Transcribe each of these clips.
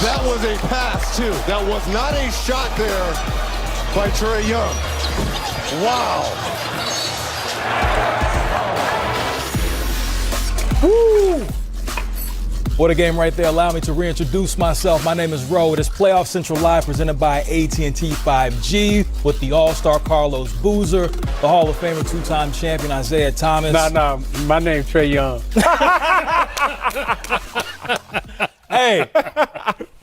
That was a pass, too. That was not a shot there by Trae Young. Wow. Woo! What a game right there. Allow me to reintroduce myself. My name is Ro. It is Playoff Central Live presented by AT&T 5G with the All-Star Carlos Boozer, the Hall of Famer two-time champion ISIAH Thomas. No, my name's Trae Young. Hey,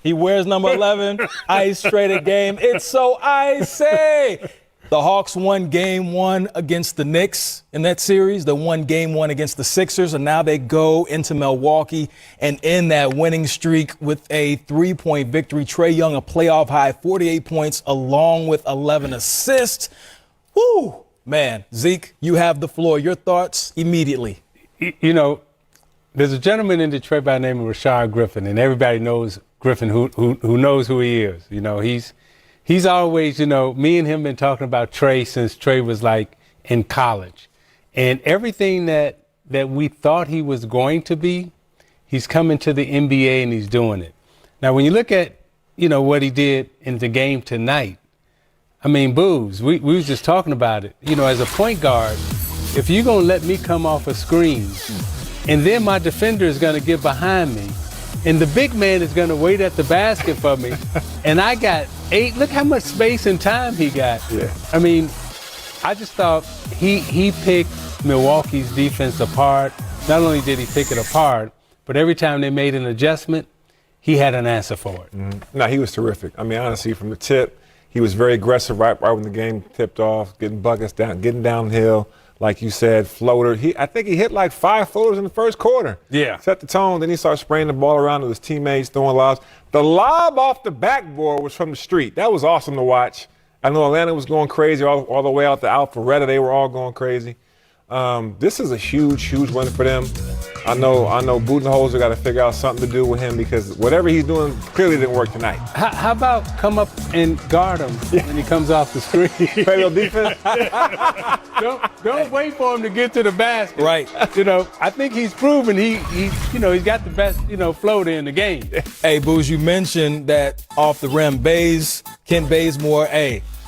he wears number 11. Ice traded game. It's so icy. The Hawks won game one against the Knicks in that series. They won game one against the Sixers, and now they go into Milwaukee and end that winning streak with a 3-point victory. Trae Young, a playoff high, 48 points, along with 11 assists. Woo! Man, Zeke, you have the floor. Your thoughts immediately. You know, there's a gentleman in Detroit by the name of Rashard Griffin, and everybody knows Griffin who knows who he is. You know, He's always, you know, me and him been talking about Trae since Trae was like in college. And everything that we thought he was going to be, he's coming to the NBA and he's doing it. Now, when you look at, you know, what he did in the game tonight, I mean, Booze, we was just talking about it. You know, as a point guard, if you're going to let me come off a screen and then my defender is going to get behind me, and the big man is going to wait at the basket for me, and I got 8. Look how much space and time he got. Yeah. I mean, I just thought he picked Milwaukee's defense apart. Not only did he pick it apart, but every time they made an adjustment, he had an answer for it. Mm-hmm. No, he was terrific. I mean, honestly, from the tip, he was very aggressive right when the game tipped off, getting buckets down, getting downhill. Like you said, floater. I think he hit like 5 floaters in the first quarter. Yeah. Set the tone. Then he started spraying the ball around to his teammates, throwing lobs. The lob off the backboard was from the street. That was awesome to watch. I know Atlanta was going crazy all the way out to Alpharetta. They were all going crazy. This is a huge win for them. I know Budenholzer got to figure out something to do with him because whatever he's doing clearly didn't work tonight. How about come up and guard him when he comes off the screen? Play a little defense. Don't wait for him to get to the basket. Right. You know, I think he's proven he's got the best, floater in the game. Hey, Booz, you mentioned that off the rim, Kent Bazemore,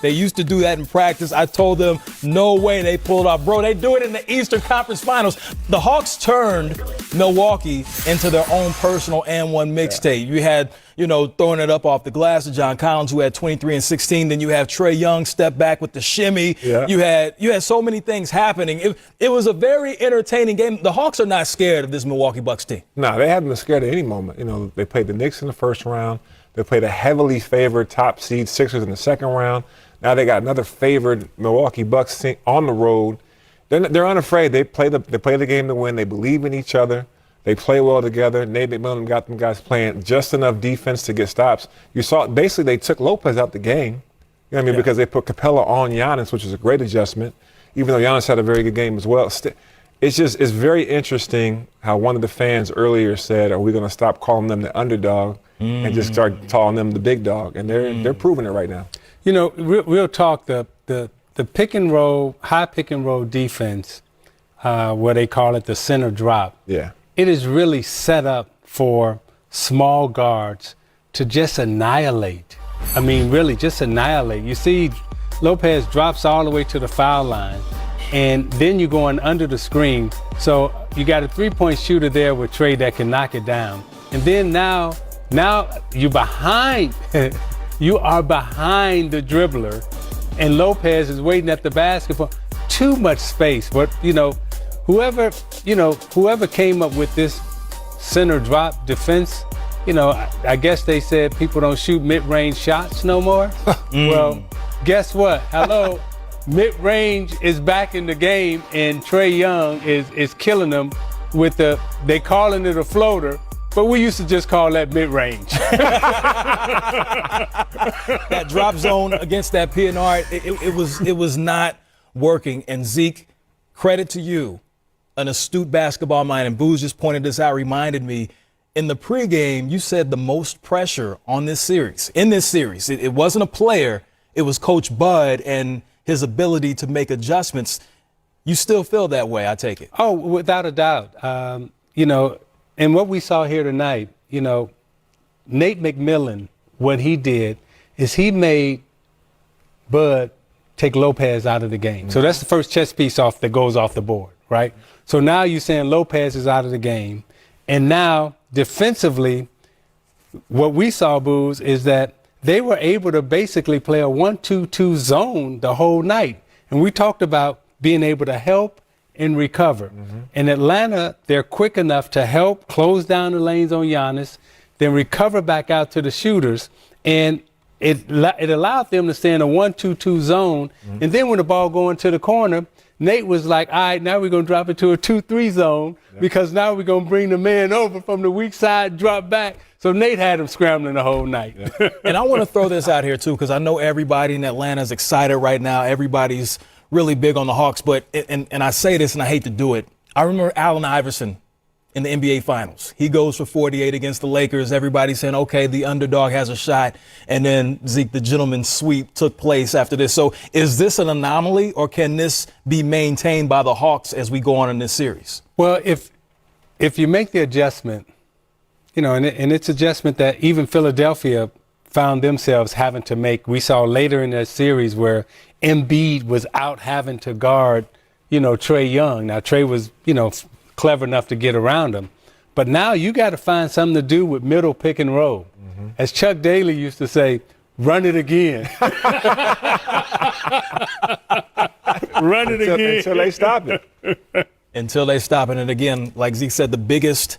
they used to do that in practice. I told them, no way they pulled off. Bro, they do it in the Eastern Conference Finals. The Hawks turned Milwaukee into their own personal and one mixtape. You had, throwing it up off the glass to John Collins, who had 23 and 16. Then you have Trae Young step back with the shimmy. Yeah. You had so many things happening. It was a very entertaining game. The Hawks are not scared of this Milwaukee Bucks team. No, they haven't been scared at any moment. They played the Knicks in the first round. They played a heavily favored top seed Sixers in the second round. Now they got another favored Milwaukee Bucks team on the road. They're unafraid. They play the game to win. They believe in each other. They play well together. Nate McMillan got them guys playing just enough defense to get stops. You saw basically they took Lopez out the game. You know what I mean? Yeah. Because they put Capella on Giannis, which is a great adjustment. Even though Giannis had a very good game as well. It's very interesting how one of the fans earlier said, "Are we going to stop calling them the underdog and just start calling them the big dog?" And they're proving it right now. Real talk, the pick and roll, high pick and roll defense, where they call it the center drop. Yeah. It is really set up for small guards to just annihilate. I mean, really just annihilate. You see Lopez drops all the way to the foul line, and then you're going under the screen. So you got a 3-point shooter there with Trae that can knock it down. And then now you're behind. You are behind the dribbler, and Lopez is waiting at the basket for too much space. But, whoever came up with this center drop defense, I guess they said people don't shoot mid-range shots no more. Well, guess what? Hello, mid-range is back in the game, and Trae Young is killing them with they calling it a floater. But we used to just call that mid-range. That drop zone against that PNR, it was not working. And Zeke, credit to you, an astute basketball mind. And Booz just pointed this out, reminded me, in the pregame, you said the most pressure on this series. In this series, it wasn't a player. It was Coach Bud and his ability to make adjustments. You still feel that way, I take it. Oh, without a doubt. And what we saw here tonight, Nate McMillan, what he did is he made Bud take Lopez out of the game. So that's the first chess piece that goes off the board, right? So now you're saying Lopez is out of the game. And now defensively, what we saw, Booze, is that they were able to basically play a 1-2-2 zone the whole night. And we talked about being able to help and recover. In Atlanta, they're quick enough to help close down the lanes on Giannis, then recover back out to the shooters. And it allowed them to stay in a 1-2-2 zone. And then when the ball going to the corner, Nate was like, all right, now we're going to drop it to a 2-3 zone because now we're going to bring the man over from the weak side, drop back. So Nate had him scrambling the whole night. And I want to throw this out here, too, because I know everybody in Atlanta is excited right now. Everybody's really big on the Hawks. But, and I say this, and I hate to do it, I remember Allen Iverson in the NBA Finals. He goes for 48 against the Lakers. Everybody's saying, okay, the underdog has a shot. And then, Zeke, the gentleman's sweep took place after this. So is this an anomaly, or can this be maintained by the Hawks as we go on in this series? Well, if you make the adjustment, you know, and it's adjustment that even Philadelphia found themselves having to make. We saw later in that series where Embiid was out having to guard, you know, Trae Young. Now, Trae was, you know, clever enough to get around him. But now you got to find something to do with middle pick and roll. As Chuck Daly used to say, run it again. Run it again. Until they stop it. Until they stop it. And again, like Zeke said, the biggest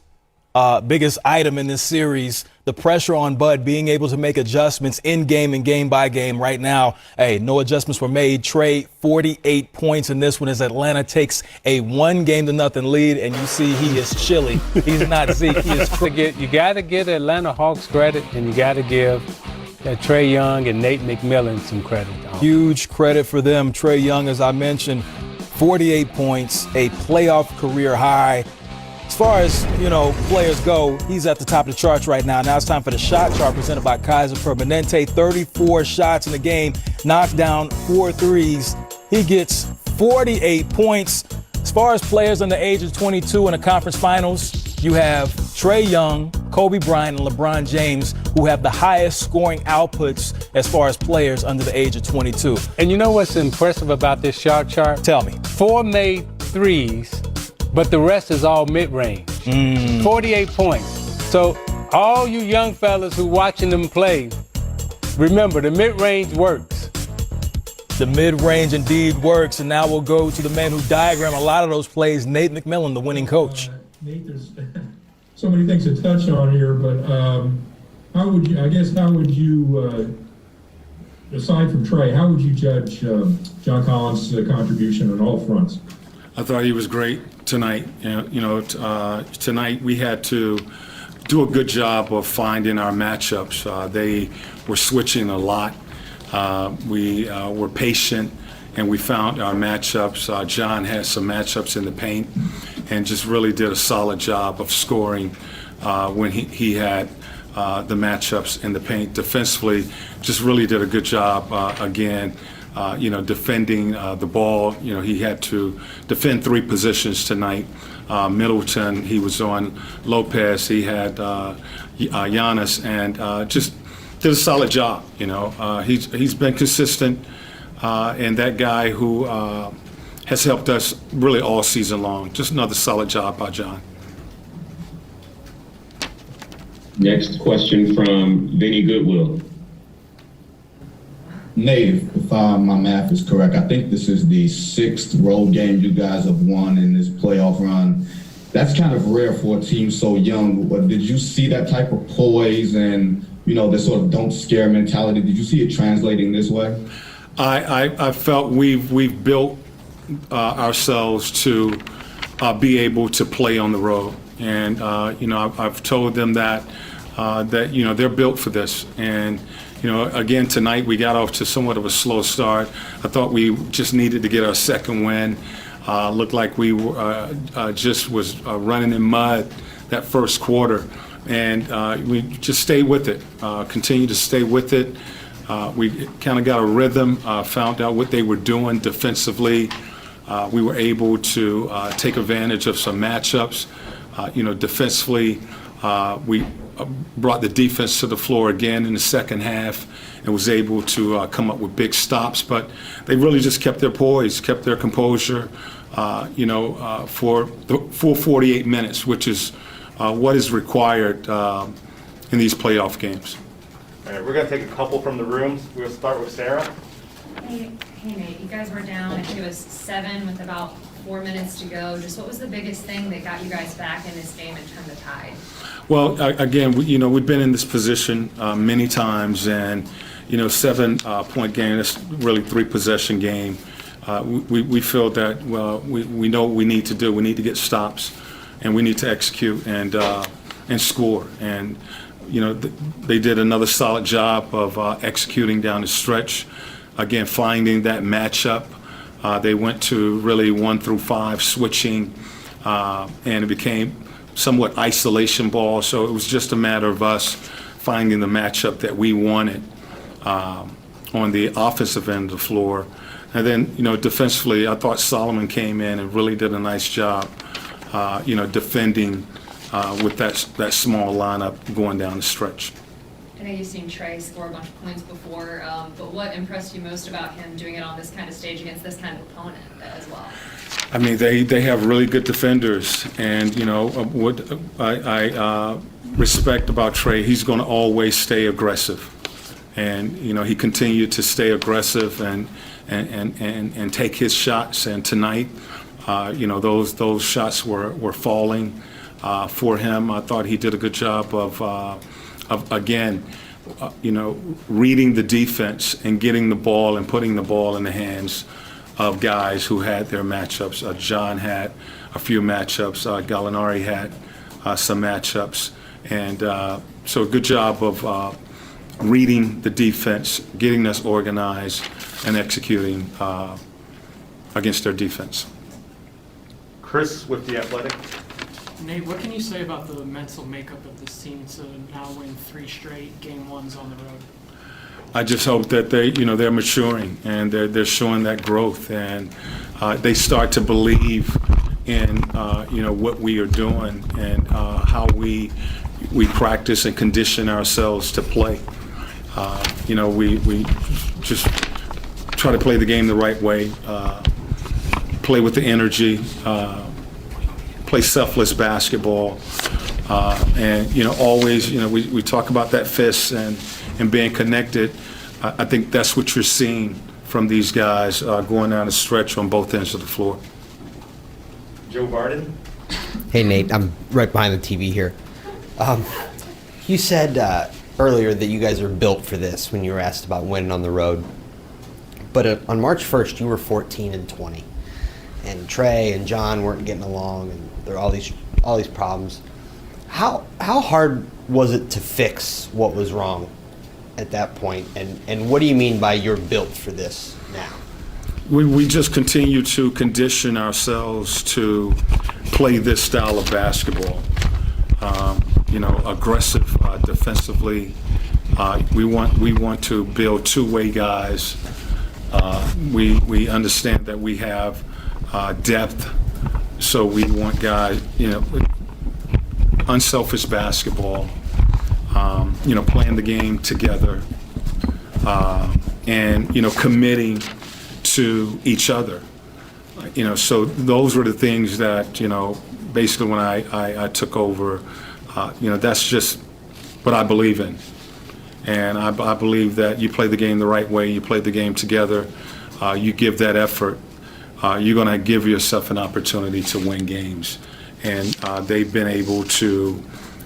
item in this series, the pressure on Bud being able to make adjustments in game and game by game right now. Hey, no adjustments were made. Trae, 48 points in this one as Atlanta takes a 1-0 lead, and you see he is chilly. He's not Zeke. He is. You got to give the Atlanta Hawks credit, and you got to give Trae Young and Nate McMillan some credit. Huge credit for them. Trae Young, as I mentioned, 48 points, a playoff career high. As far as, you know, players go, he's at the top of the charts right now. Now it's time for the shot chart presented by Kaiser Permanente. 34 shots in the game, knocked down 4 threes. He gets 48 points. As far as players under the age of 22 in the conference finals, you have Trae Young, Kobe Bryant, and LeBron James, who have the highest scoring outputs as far as players under the age of 22. And you know what's impressive about this shot chart? Tell me. 4 made threes, but the rest is all mid-range. 48 points. So all you young fellas who watching them play, remember the mid-range works. The mid-range indeed works, and now we'll go to the man who diagrammed a lot of those plays, Nate McMillan, the winning coach. Nate, there's so many things to touch on here, but how would you, aside from Trae, how would you judge John Collins' contribution on all fronts? I thought he was great tonight. Tonight we had to do a good job of finding our matchups. They were switching a lot. We were patient, and we found our matchups. John had some matchups in the paint and just really did a solid job of scoring when he had the matchups in the paint. Defensively, just really did a good job again. Defending the ball. He had to defend 3 positions tonight. Middleton, he was on Lopez. He had Giannis, and just did a solid job. He's been consistent, and that guy who has helped us really all season long. Just another solid job by John. Next question from Vinny Goodwill. Nate, if my math is correct, I think this is the 6th road game you guys have won in this playoff run. That's kind of rare for a team so young. But did you see that type of poise and, this sort of don't scare mentality? Did you see it translating this way? I felt we've built ourselves to be able to play on the road. And, I've told them that they're built for this. And, again, tonight we got off to somewhat of a slow start. I thought we just needed to get our second win. Looked like we were, just was running in mud that first quarter. And we just stayed with it, continue to stay with it. We kind of got a rhythm, found out what they were doing defensively. We were able to take advantage of some matchups. Defensively, we brought the defense to the floor again in the second half and was able to come up with big stops. But they really just kept their poise, kept their composure, for the full 48 minutes, which is what is required in these playoff games. All right, we're going to take a couple from the rooms. We'll start with Sarah. Hey Nate, you guys were down, I think it was 7 with about 4 minutes to go. Just what was the biggest thing that got you guys back in this game and turned the tide? Well, again, we've been in this position many times, and 7-point game, that's really 3-possession game. We feel that, well, we know what we need to do. We need to get stops, and we need to execute and score. And they did another solid job of executing down the stretch. Again, finding that matchup. They went to really 1 through 5 switching, and it became somewhat isolation ball. So it was just a matter of us finding the matchup that we wanted on the offensive end of the floor. And then, defensively, I thought Solomon came in and really did a nice job, defending with that small lineup going down the stretch. I know you've seen Trae score a bunch of points before, but what impressed you most about him doing it on this kind of stage against this kind of opponent as well? I mean, they have really good defenders, and what I respect about Trae, he's going to always stay aggressive, and he continued to stay aggressive and take his shots. And tonight, those shots were falling for him. I thought he did a good job of again, reading the defense and getting the ball and putting the ball in the hands of guys who had their matchups. John had a few matchups. Gallinari had some matchups. And so a good job of reading the defense, getting us organized, and executing against their defense. Chris with The Athletic. Nate, what can you say about the mental makeup of this team to now win 3 straight game 1s on the road? I just hope that they're maturing and they're showing that growth, and they start to believe in what we are doing and how we practice and condition ourselves to play. We just try to play the game the right way, play with the energy, play selfless basketball, and always we talk about that fist and being connected. I think that's what you're seeing from these guys going down the stretch on both ends of the floor. Joe Varden. Hey Nate, I'm right behind the TV here. You said earlier that you guys are built for this when you were asked about winning on the road. But on March 1st, you were 14-20, and Trae and John weren't getting along, and there are all these problems. How hard was it to fix what was wrong at that point? And what do you mean by you're built for this now? We just continue to condition ourselves to play this style of basketball. Aggressive defensively. We want to build two-way guys. We understand that we have depth, so we want guys, unselfish basketball, playing the game together, and committing to each other. So those were the things that basically when I took over, that's just what I believe in. And I believe that you play the game the right way, you play the game together, you give that effort, you're going to give yourself an opportunity to win games. And they've been able to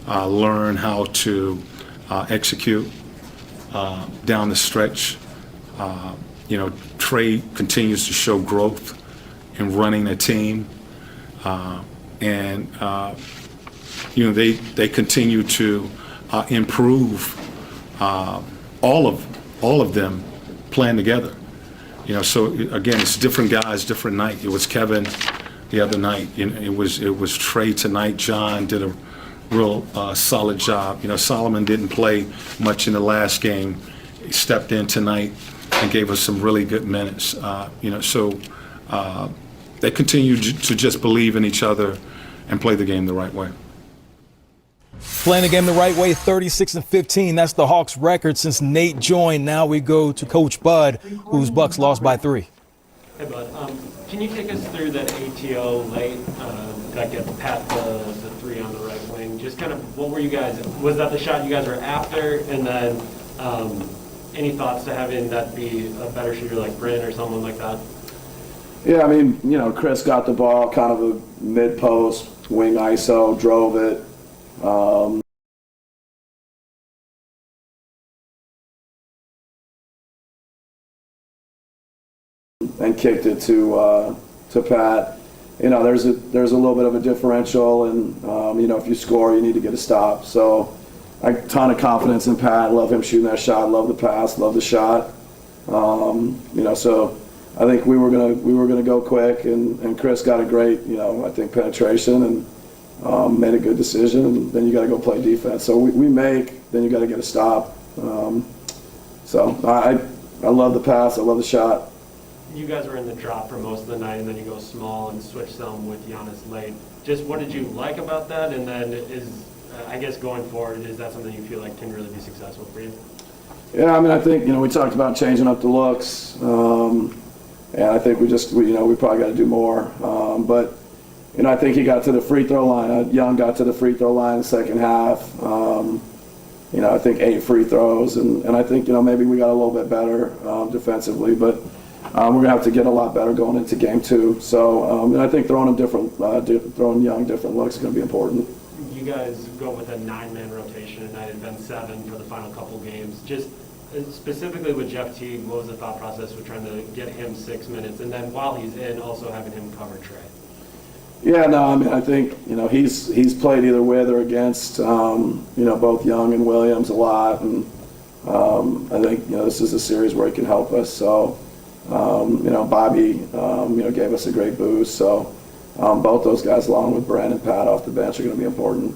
learn how to execute down the stretch. Trae continues to show growth in running a team. They continue to improve. All of them playing together. So again, it's different guys, different night. It was Kevin the other night. It was Trae tonight. John did a real solid job. Solomon didn't play much in the last game. He stepped in tonight and gave us some really good minutes. So they continue to just believe in each other and play the game the right way. Playing the game the right way, 36-15. That's the Hawks' record since Nate joined. Now we go to Coach Bud, whose Bucks lost by 3. Hey, Bud. Can you take us through that ATO late that gets Pat the 3 on the right wing? Just kind of what were you guys, was that the shot you guys were after? And then any thoughts to having that be a better shooter like Bryn or someone like that? Yeah, I mean, Chris got the ball, kind of a mid-post, wing ISO, drove it. And kicked it to Pat. There's a little bit of a differential, and if you score, you need to get a stop. So, a ton of confidence in Pat. Love him shooting that shot. Love the pass. Love the shot. So I think we were gonna go quick, and Chris got a great, I think penetration and made a good decision. And then you got to go play defense. So we make, then you got to get a stop. So I love the pass. I love the shot. You guys were in the drop for most of the night, and then you go small and switch some with Giannis late. Just what did you like about that? And then I guess going forward, is that something you feel like can really be successful for you? Yeah, I mean, I think, we talked about changing up the looks, and I think we probably got to do more. But, I think he got to the free throw line. Young got to the free throw line in the second half. I think 8 free throws, and I think, maybe we got a little bit better defensively, but we're going to have to get a lot better going into game 2. So, and I think throwing Young different looks is going to be important. You guys go with a 9-man rotation tonight. It had been 7 for the final couple games. Just specifically with Jeff Teague, what was the thought process with trying to get him 6 minutes, and then while he's in, also having him cover Trae? Yeah, no, I mean, I think he's played either with or against both Young and Williams a lot, and I think this is a series where he can help us. So Bobby gave us a great boost. So both those guys, along with Brandon and Pat off the bench, are going to be important.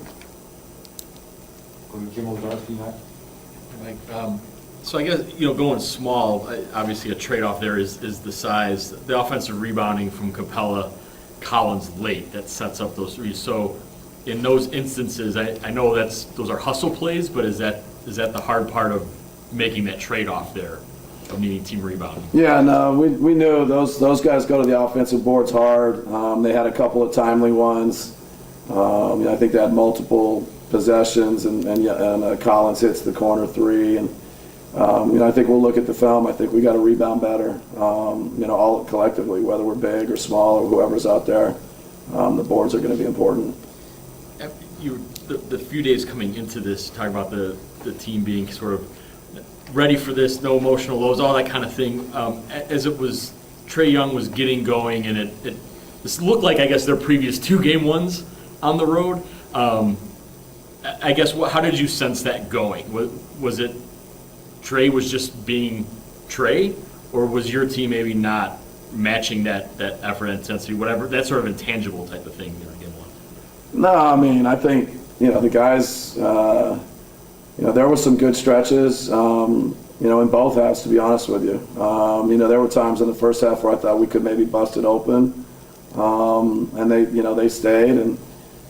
So I guess, going small, obviously a trade-off there is the size. The offensive rebounding from Capella, Collins late, that sets up those threes. So in those instances, I know those are hustle plays, but is that the hard part of making that trade-off there, of needing team rebounding? Yeah, no, we knew those guys go to the offensive boards hard. They had a couple of timely ones. I think they had multiple possessions, and Collins hits the corner 3, and I think we'll look at the film. I think we got to rebound better. All collectively, whether we're big or small or whoever's out there, the boards are going to be important. The few days coming into this, talking about the team being sort of ready for this, no emotional lows, all that kind of thing. As it was, Trae Young was getting going, and this looked like, I guess, their previous 2 game ones on the road. I guess, how did you sense that going? Was it Trae was just being Trae, or was your team maybe not matching that effort and intensity, whatever, that sort of intangible type of thing in game 1? No, I mean, I think, the guys, there were some good stretches, in both halves, to be honest with you. There were times in the first half where I thought we could maybe bust it open, and they stayed, and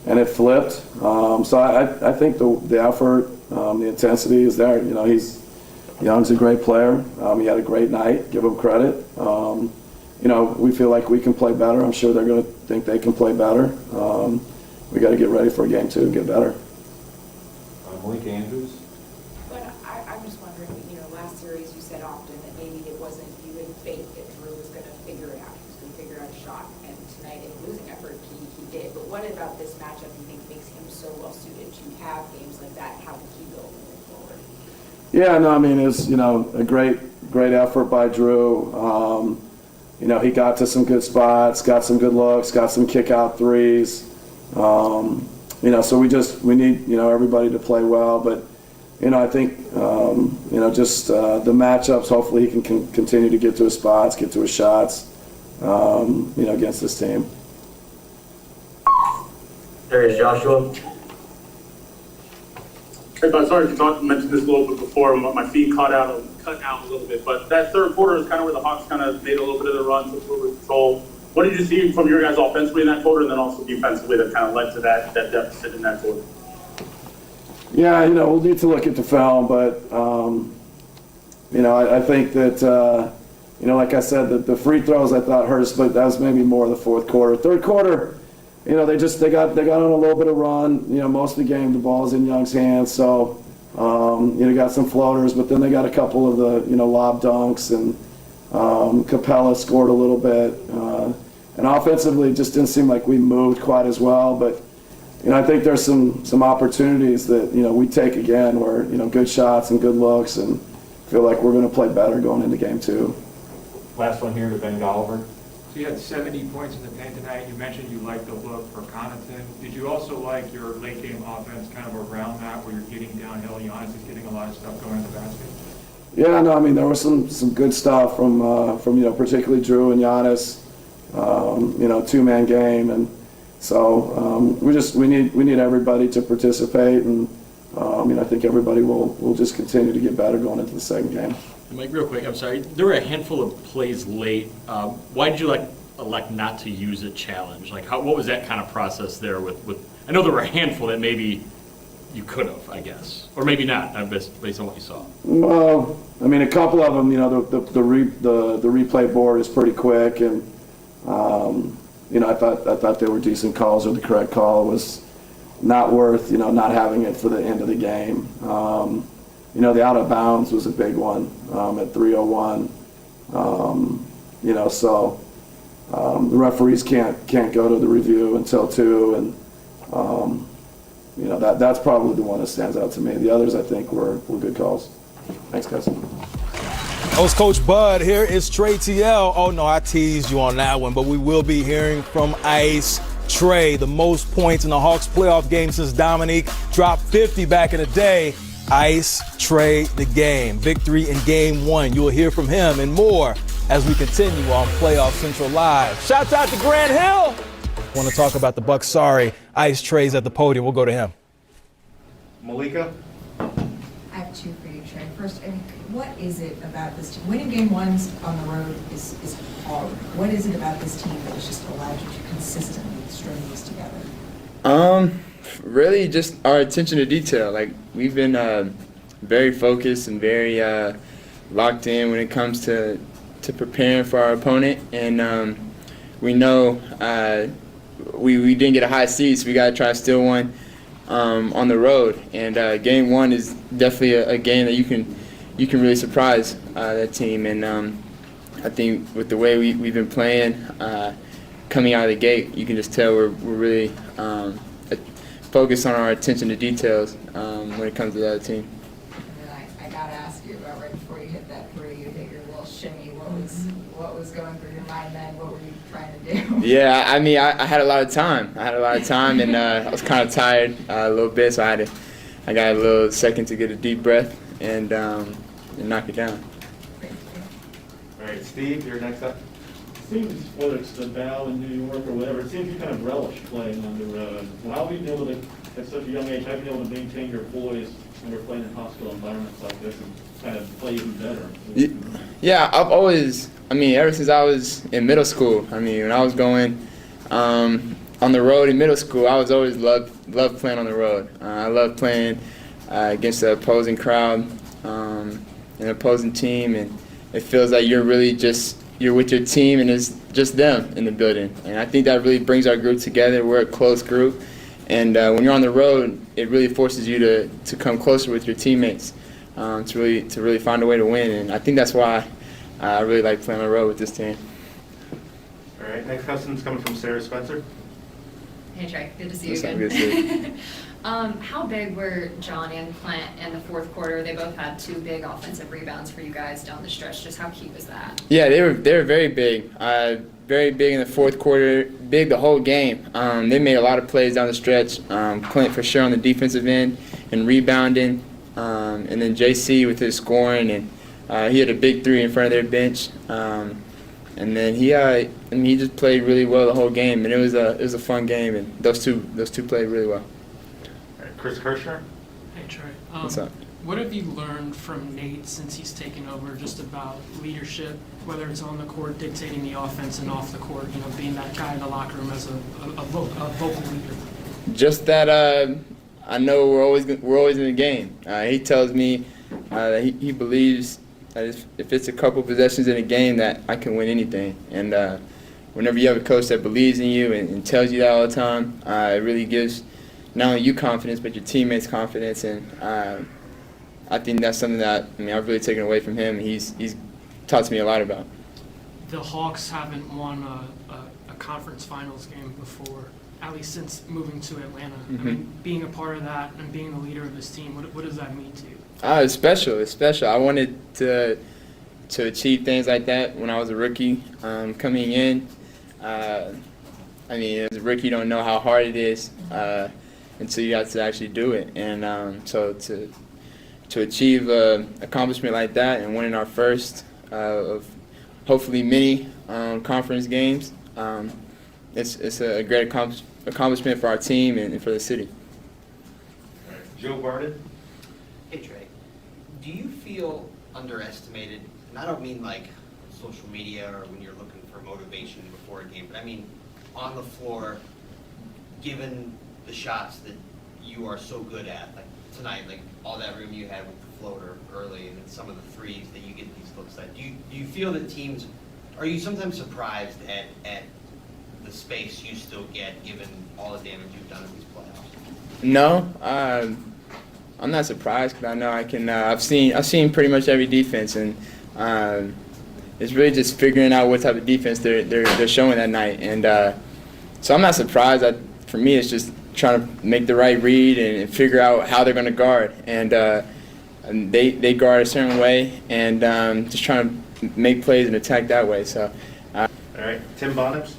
it flipped. So I think the effort, the intensity is there. Young's a great player. He had a great night. Give him credit. We feel like we can play better. I'm sure they're going to think they can play better. We got to get ready for game 2 and get better. Malik Andrews. But I'm just wondering, last series you said often that maybe it wasn't you had faith that Drew was going to figure it out. He was going to figure out a shot. And tonight in losing effort, he did. But what about this matchup you think makes him so well suited to have games like that? How would he build moving forward? Yeah, no, I mean, it's, a great effort by Drew. He got to some good spots, got some good looks, got some kick out threes. So we need, everybody to play well, but, I think, just the matchups, hopefully he can continue to get to his spots, get to his shots, against this team. There is Joshua. Hey, but sorry to mention this a little bit before. My feed cut out a little bit, but that third quarter is kind of where the Hawks kind of made a little bit of the run, took a little bit of control. What did you see from your guys offensively in that quarter, and then also defensively that kind of led to that deficit in that quarter? Yeah, we'll need to look at the film, but, I think that, like I said, the free throws I thought hurt us, but that was maybe more the fourth quarter. Third quarter, they got on a little bit of run. Most of the game the ball's in Young's hands, so got some floaters, but then they got a couple of the lob dunks, and Capella scored a little bit. And offensively, it just didn't seem like we moved quite as well, but I think there's some opportunities that we take again, where good shots and good looks, and feel like we're going to play better going into game 2. Last one here to Ben Golliver. So you had 70 points in the paint tonight. You mentioned you liked the look for Connaughton. Did you also like your late game offense kind of around that, where you're getting downhill? Giannis is getting a lot of stuff going in the basket. Yeah, no, I mean there was some good stuff from particularly Drew and Giannis. 2-man game, and so we need everybody to participate, and I think everybody will just continue to get better going into the second game. Mike, real quick, I'm sorry. There were a handful of plays late. Why did you elect not to use a challenge? What was that kind of process there with I know there were a handful that maybe you could have, I guess, or maybe not, based on what you saw. Well, I mean, a couple of them, the replay board is pretty quick, and I thought they were decent calls, or the correct call was not worth not having it for the end of the game. The out of bounds was a big one at 3:01. So the referees can't go to the review until 2, and that's probably the one that stands out to me. The others, I think, were good calls. Thanks, guys. Host Coach Bud, here is Trae TL. Oh no, I teased you on that one, but we will be hearing from Ice Trae, the most points in the Hawks playoff game since Dominique dropped 50 back in the day. Ice Trae the game. Victory in game 1. You will hear from him and more as we continue on Playoff Central Live. Shouts out to Grant Hill. Want to talk about the Bucks? Sorry, Ice Trae's at the podium. We'll go to him. Malika? I have 2 for you, Trae. First, what is it about this team? Winning game 1s on the road is hard. What is it about this team that has just allowed you to consistently string these together? Really just our attention to detail. We've been very focused and very locked in when it comes to preparing for our opponent, and we know we didn't get a high seed, so we got to try to steal one on the road. And game 1 is definitely a game that you can really surprise that team. And I think with the way we've been playing coming out of the gate, you can just tell we're really focused on our attention to details when it comes to the other team. And then I got to ask you about right before you hit that 3, you hit your little shimmy. What was going through your mind then? What were you trying to do? Yeah, I mean, I had a lot of time. And I was kind of tired a little bit, so I got a little second to get a deep breath and knock it down. All right, Steve, you're next up. Seems, whether it's the Bell in New York or whatever, it seems you kind of relish playing on the road. So how have you been able to, at such a young age, how have you been able to maintain your poise when we're playing in hostile environments like this and kind of play even better? Yeah, I've always, ever since I was in middle school, when I was going on the road in middle school, I was always loved playing on the road. I love playing against the opposing crowd, an opposing team, and it feels like you're really you're with your team and it's just them in the building. And I think that really brings our group together. We're a close group. And when you're on the road, it really forces you to come closer with your teammates to really find a way to win. And I think that's why I really like playing on the road with this team. All right, next question's coming from Sarah Spencer. Hey, Trae. Good to see you Good to see you. How big were John and Clint in the fourth quarter? They both had 2 big offensive rebounds for you guys down the stretch. Just how key was that? Yeah, they were very big. Very big in the fourth quarter, big the whole game. They made a lot of plays down the stretch. Clint for sure on the defensive end and rebounding. And then JC with his scoring, and he had a big 3 in front of their bench. And then he just played really well the whole game, and it was a fun game, and those two played really well. All right, Chris Kirschner. Hey, Trae. What's up? What have you learned from Nate since he's taken over, just about leadership, whether it's on the court, dictating the offense, and off the court, being that guy in the locker room as a vocal leader? Just that I know we're always in the game. He tells me that he believes that if it's a couple possessions in a game that I can win anything. And whenever you have a coach that believes in you and tells you that all the time, it really gives not only you confidence but your teammates confidence. And I think that's something that I've really taken away from him. He's taught to me a lot about. The Hawks haven't won a conference finals game before, at least since moving to Atlanta. I mean, being a part of that and being the leader of this team, what does that mean to you? It's special. It's special. I wanted to achieve things like that when I was a rookie coming in. As a rookie, you don't know how hard it is until you have to actually do it. And so to achieve an accomplishment like that and winning our first of hopefully many conference games, it's a great accomplishment for our team and for the city. Joe Barnett. Hey Trae, do you feel underestimated? And I don't mean like social media or when you're looking for motivation before a game, but I mean on the floor, given the shots that you are so good at, like tonight, like all that room you had with the floater early and then some of the threes that you get these looks at. Do you feel that teams, are you sometimes surprised at the space you still get given all the damage you've done in these playoffs? No, I'm not surprised because I know I can. I've seen pretty much every defense, and it's really just figuring out what type of defense they're showing that night. And so I'm not surprised. For me, it's just trying to make the right read and figure out how they're going to guard. And they guard a certain way, and just trying to make plays and attack that way. So. All right, Tim Bonhams.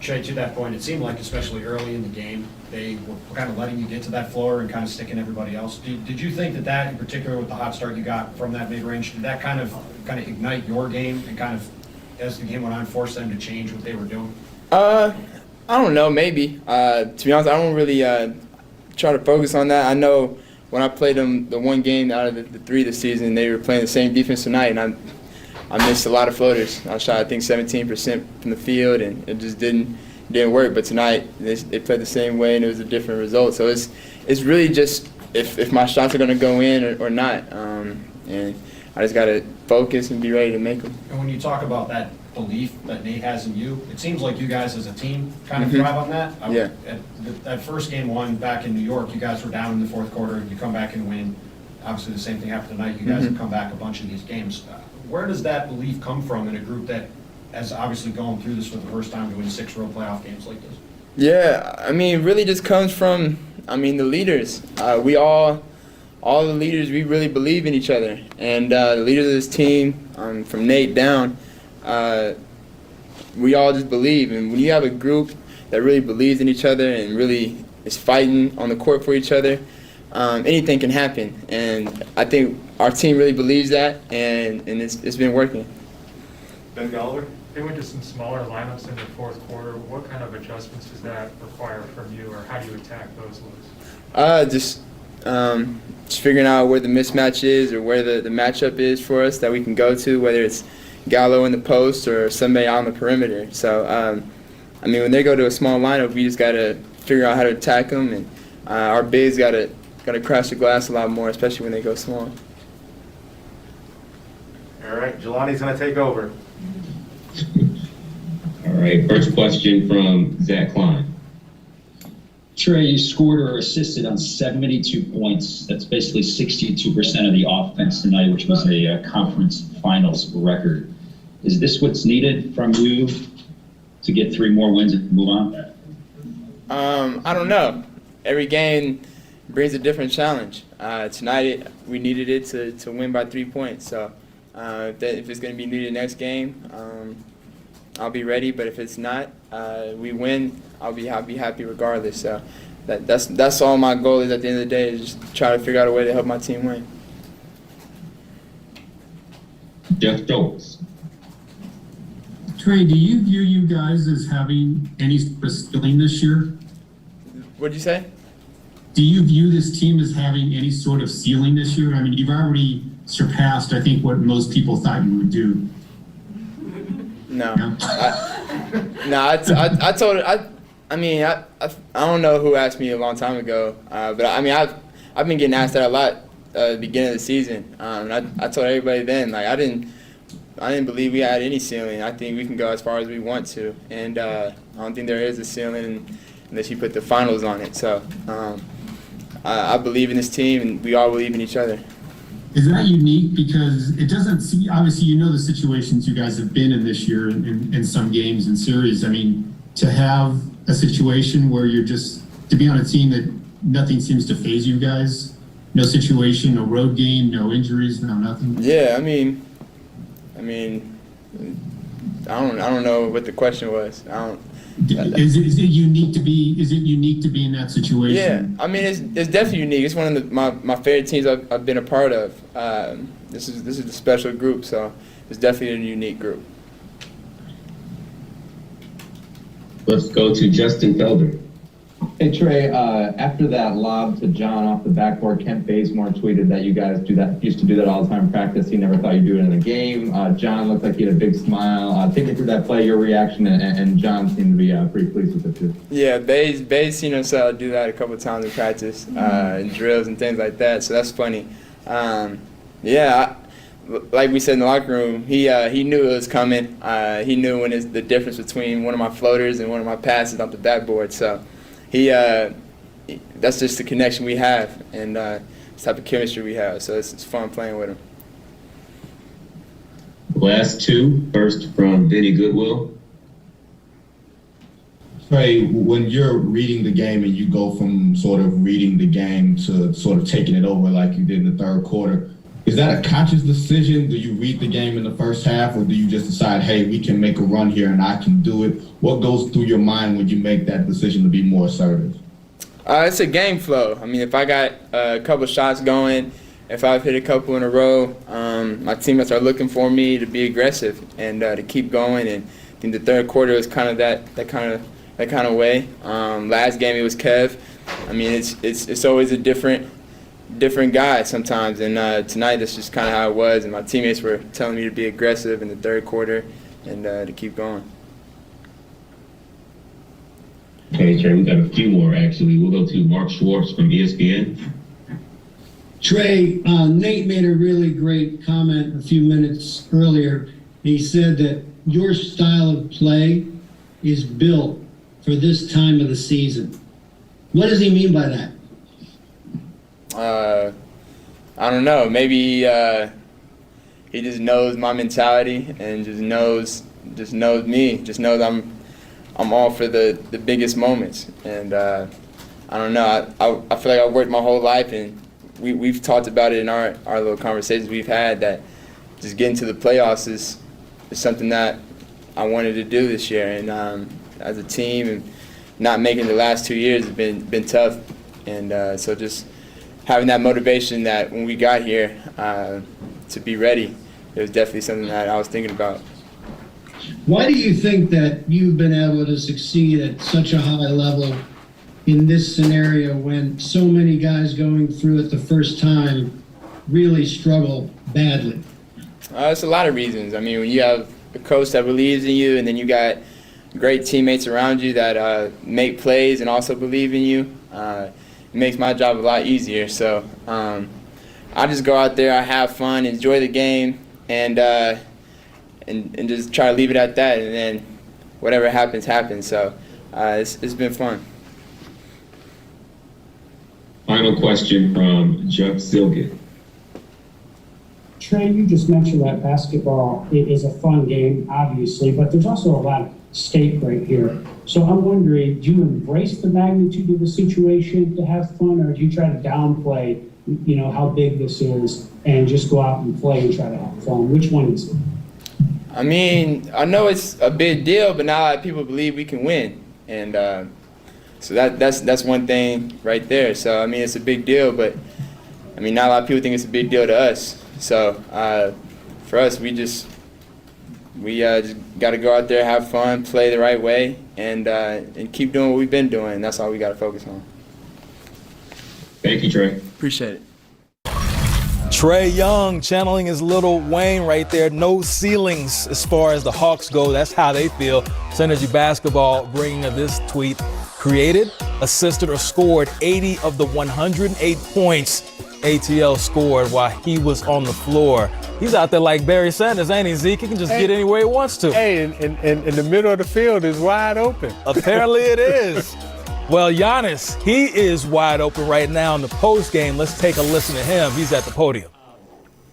Trae, to that point, it seemed like especially early in the game, they were kind of letting you get to that floor and kind of sticking everybody else. Did you think that in particular with the hot start you got from that mid-range, did that kind of ignite your game and kind of, as the game went on, force them to change what they were doing? I don't know, maybe. To be honest, I don't really try to focus on that. I know when I played them the one game out of the three this season, they were playing the same defense tonight, and I missed a lot of floaters. I shot, I think, 17% from the field, and it just didn't work. But tonight, they played the same way, and it was a different result. So it's really just if my shots are going to go in or not. And I just got to focus and be ready to make them. And when you talk about that belief that Nate has in you, it seems like you guys as a team kind of thrive on that. Yeah. That first game one back in New York, you guys were down in the fourth quarter, and you come back and win. Obviously, the same thing happened tonight. You guys have come back a bunch of these games. Where does that belief come from in a group that has obviously gone through this for the first time to win 6 road playoff games like this? Yeah, it really just comes from, the leaders. All the leaders, we really believe in each other. And the leaders of this team, from Nate down, we all just believe. And when you have a group that really believes in each other and really is fighting on the court for each other, anything can happen. And I think our team really believes that, and it's been working. Ben Golliver. They went to some smaller lineups in the fourth quarter. What kind of adjustments does that require from you, or how do you attack those looks? Just figuring out where the mismatch is or where the matchup is for us that we can go to, whether it's Gallo in the post or somebody on the perimeter. So, when they go to a small lineup, we just got to figure out how to attack them, and our bigs got to crash the glass a lot more, especially when they go small. All right, Jelani's going to take over. All right, first question from Zach Klein. Trae, you scored or assisted on 72 points. That's basically 62% of the offense tonight, which was a conference finals record. Is this what's needed from you to get 3 more wins and move on? I don't know. Every game brings a different challenge. Tonight, we needed it to win by 3 points. So if it's going to be needed next game, I'll be ready. But if it's not, we win, I'll be happy regardless. So that's all my goal is at the end of the day, is just try to figure out a way to help my team win. Jeff Jones. Trae, do you view you guys as having any sort of ceiling this year? What'd you say? Do you view this team as having any sort of ceiling this year? I mean, you've already surpassed, I think, what most people thought you would do. No. I I mean, I don't know who asked me a long time ago, but I mean, I've been getting asked that a lot at the beginning of the season. And I told everybody then, like, I didn't believe we had any ceiling. I think we can go as far as we want to, and I don't think there is a ceiling unless you put the finals on it. So I believe in this team, and we all believe in each other. Is that unique? Because it doesn't seem, obviously, you know the situations you guys have been in this year in some games and series. I mean, to have a situation where you're just, to be on a team that nothing seems to phase you guys, no situation, no road game, no injuries, no nothing. Yeah, I mean, I don't know what the question was. Is it unique to be? Is it unique to be in that situation? Yeah, I mean, it's definitely unique. It's one of my favorite teams I've been a part of. This is a special group, so it's definitely a unique group. Let's go to Justin Felder. Hey Trae, after that lob to John off the backboard, Kent Bazemore tweeted that you guys used to do that all the time in practice. He never thought you'd do it in the game. John looked like he had a big smile. Take me through that play, your reaction, and John seemed to be pretty pleased with it too. Yeah, Baze seen himself do that a couple of times in practice, and drills and things like that. So that's funny. Like we said in the locker room, he knew it was coming. He knew when the difference between one of my floaters and one of my passes off the backboard. So that's just the connection we have, and this type of chemistry we have. So it's fun playing with him. Last two. First from Vinny Goodwill. Trae, when you're reading the game and you go from sort of reading the game to sort of taking it over like you did in the third quarter, is that a conscious decision? Do you read the game in the first half, or do you just decide, hey, we can make a run here and I can do it? What goes through your mind when you make that decision to be more assertive? It's a game flow. I mean, if I got a couple shots going, if I've hit a couple in a row, my teammates are looking for me to be aggressive and to keep going. And I think the third quarter was kind of that kind of way. Last game it was Kev. I mean, it's always a different guy sometimes, and tonight that's just kind of how it was, and my teammates were telling me to be aggressive in the third quarter and to keep going. Okay, Trae, we got a few more actually. We'll go to Mark Schwartz from ESPN. Trae, Nate made a really great comment a few minutes earlier. He said that your style of play is built for this time of the season. What does he mean by that? I don't know. Maybe he just knows my mentality and just knows me. Just knows I'm all for the biggest moments. And I don't know. I feel like I've worked my whole life, and we've talked about it in our little conversations we've had, that just getting to the playoffs is something that I wanted to do this year. And as a team, and not making the last 2 years has been tough. And so just having that motivation that when we got here to be ready, it was definitely something that I was thinking about. Why do you think that you've been able to succeed at such a high level in this scenario when so many guys going through it the first time really struggle badly? It's a lot of reasons. I mean, when you have a coach that believes in you, and then you got great teammates around you that make plays and also believe in you, it makes my job a lot easier. So I just go out there, I have fun, enjoy the game, and just try to leave it at that, and then whatever happens, happens. So it's been fun. Final question from Jeff Silgett. Trae, you just mentioned that basketball is a fun game, obviously, but there's also a lot at stake right here. So I'm wondering, do you embrace the magnitude of the situation to have fun, or do you try to downplay, how big this is and just go out and play and try to have fun? Which one is it? I mean, I know it's a big deal, but not a lot of people believe we can win. And so that's one thing right there. So, I mean, it's a big deal, but, I mean, not a lot of people think it's a big deal to us. So, for us, we just got to go out there, have fun, play the right way, and keep doing what we've been doing. That's all we got to focus on. Thank you, Trae. Appreciate it. Trae Young channeling his Lil Wayne right there. No ceilings as far as the Hawks go. That's how they feel. Synergy Basketball bringing this tweet created, assisted, or scored 80 of the 108 points ATL scored while he was on the floor. He's out there like Barry Sanders, ain't he, Zeke? He can just get anywhere he wants to. Hey, in the middle of the field is wide open. Apparently it is. Well, Giannis, he is wide open right now in the post game. Let's take a listen to him. He's at the podium.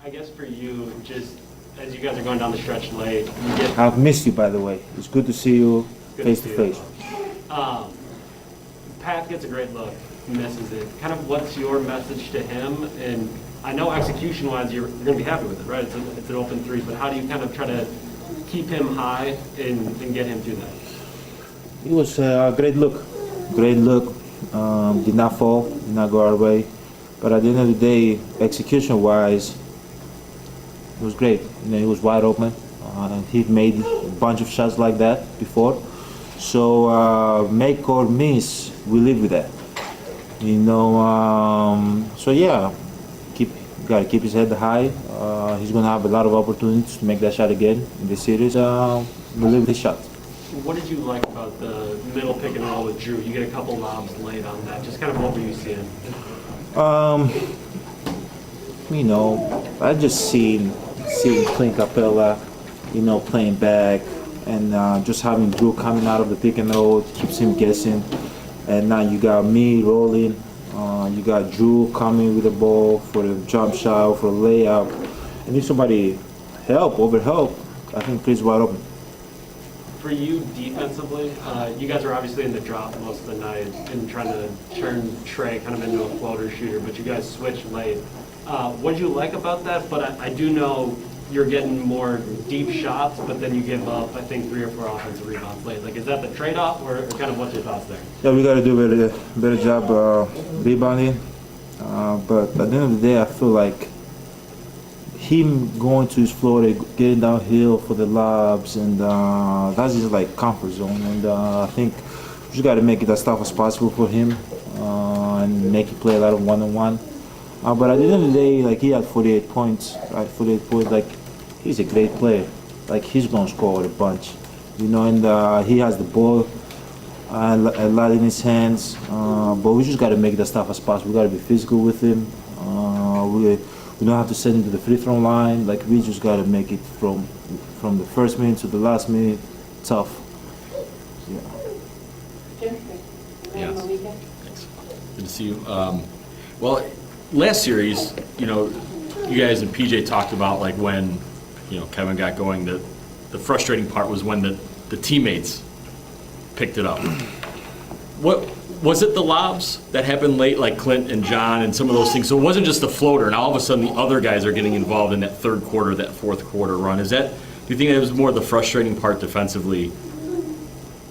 I guess for you, just as you guys are going down the stretch late, you get I've missed you, by the way. It's good to see you face to face. Pat gets a great look, misses it. Kind of what's your message to him? And I know execution-wise, you're going to be happy with it, right? It's an open three, but how do you kind of try to keep him high and get him through that? It was a great look. Great look. Did not fall, did not go our way. But at the end of the day, execution-wise, it was great. You know, he was wide open. He made a bunch of shots like that before. So make or miss, we live with that. You know, so yeah, gotta keep his head high. He's gonna have a lot of opportunities to make that shot again in this series. We live with his shot. What did you like about the middle pick and roll with Drew? You get a couple lobs late on that. Just kind of what were you seeing? You know, I just seeing Clint Capella, you know, playing back, and just having Drew coming out of the pick and roll keeps him guessing. And now you got me rolling. You got Drew coming with the ball for the jump shot, for the layup. And if somebody overhelp, I think Chris wide open. For you defensively, you guys are obviously in the drop most of the night and trying to turn Trae kind of into a floater shooter, but you guys switch late. What do you like about that? But I do know you're getting more deep shots, but then you give up, I think, 3 or 4 offensive rebounds late. Like, is that the trade-off, or kind of what's your thoughts there? Yeah, we got to do a better job rebounding. But at the end of the day, I feel like him going to his floor, getting downhill for the lobs, and that's just like comfort zone. And I think we just got to make it as tough as possible for him and make him play a lot of one-on-one. But at the end of the day, like, he had 48 points, right? 48 points. Like, he's a great player. Like, he's gonna score with a bunch, you know. And he has the ball a lot in his hands. But we just got to make it as tough as possible. We got to be physical with him. We don't have to send him to the free throw line. Like, we just got to make it from the first minute to the last minute tough. Yeah. Thanks. Good to see you. Well, last series, you know, you guys and PJ talked about, like, when, you know, Kevin got going, the frustrating part was when the teammates picked it up. What was it, the lobs that happened late, like Clint and John and some of those things? So it wasn't just the floater, and all of a sudden the other guys are getting involved in that third quarter, that fourth quarter run. Do you think that was more the frustrating part defensively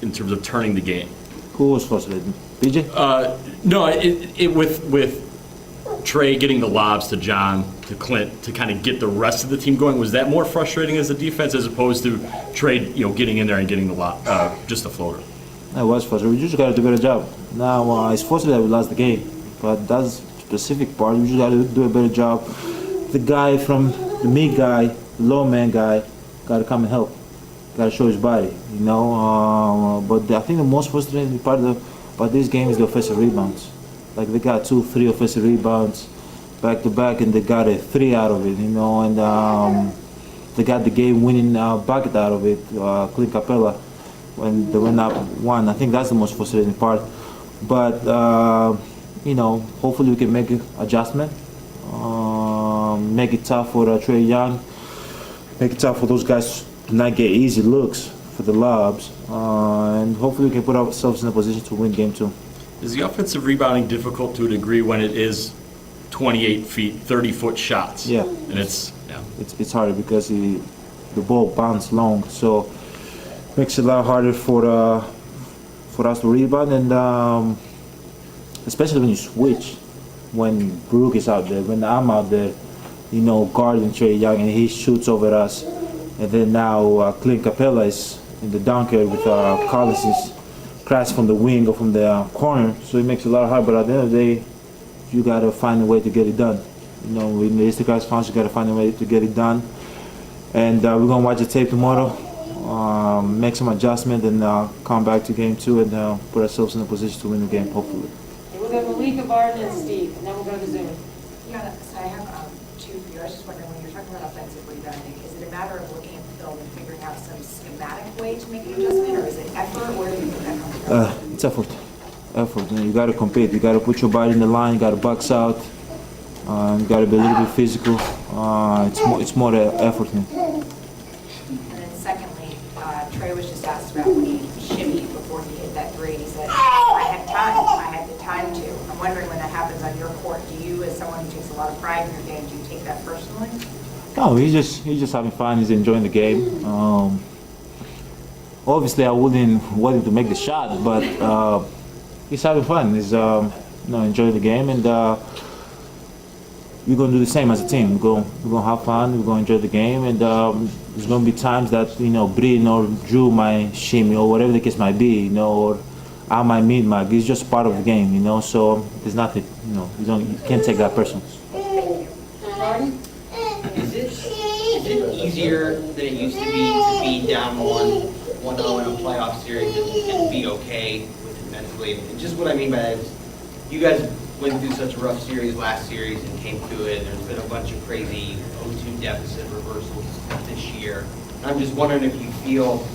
in terms of turning the game? Who was frustrated? PJ? No, with Trae getting the lobs to John, to Clint, to kind of get the rest of the team going. Was that more frustrating as a defense as opposed to Trae, you know, getting in there and getting the just a floater? It was frustrating. We just got to do a better job. Now, it's fortunate that we lost the game, but that's specific part. We just got to do a better job. The guy from the mid guy, the low man guy, got to come and help. Got to show his body, you know. But I think the most frustrating part about this game is the offensive rebounds. Like, they got 2-3 offensive rebounds back to back, and they got a 3 out of it, you know. And they got the game-winning bucket out of it, Clint Capella, when they went up 1. I think that's the most frustrating part. But you know, hopefully we can make an adjustment, make it tough for Trae Young, make it tough for those guys to not get easy looks for the lobs, and hopefully we can put ourselves in a position to win game 2. Is the offensive rebounding difficult to a degree when it is 28 feet, 30-foot shots? Yeah. And it's it's harder because the ball bounces long, so makes it a lot harder for us to rebound, and especially when you switch, when Brook is out there, when I'm out there, you know, guarding Trae Young, and he shoots over us, and then now Clint Capella is in the dunker with Collins crash from the wing or from the corner, so it makes it a lot harder. But at the end of the day, you gotta find a way to get it done. You know, in the Eastern Conference, you gotta find a way to get it done. And we're gonna watch the tape tomorrow. make some adjustment, and come back to game 2 and put ourselves in a position to win the game, hopefully. We'll go Malika, Barton, and Steve, and then we'll go to Zoom. Yeah, so I have two for you. I was just wondering, when you're talking about offensive rebounding, is it a matter of looking at the film and figuring out some schematic way to make an adjustment, or is it effort? Where do you think that comes from? It's effort. Effort. You got to compete. You got to put your body in the line. You got to box out. You got to be a little bit physical. It's more the effort. And then secondly, Trae was just asked about when he shimmied before he hit that three. He said, I had time. I had the time to. I'm wondering when that happens on your court. Do you, as someone who takes a lot of pride in your game, do you take that personally? No, he's just having fun. He's enjoying the game. Obviously, I wouldn't want him to make the shot, but he's having fun. He's enjoying the game, and we're gonna do the same as a team. We're gonna have fun. We're gonna enjoy the game, and there's gonna be times that Breen or Drew might shimmy or whatever the case might be, or I might meet Mike. It's just part of the game, So there's nothing, you can't take that personal. Is it easier than it used to be down 1-0 in a playoff series and be okay with it mentally? And just what I mean by that is, you guys went through such a rough series last series and came through it, and there's been a bunch of crazy 0-2 deficit reversals this year. And I'm just wondering if you feel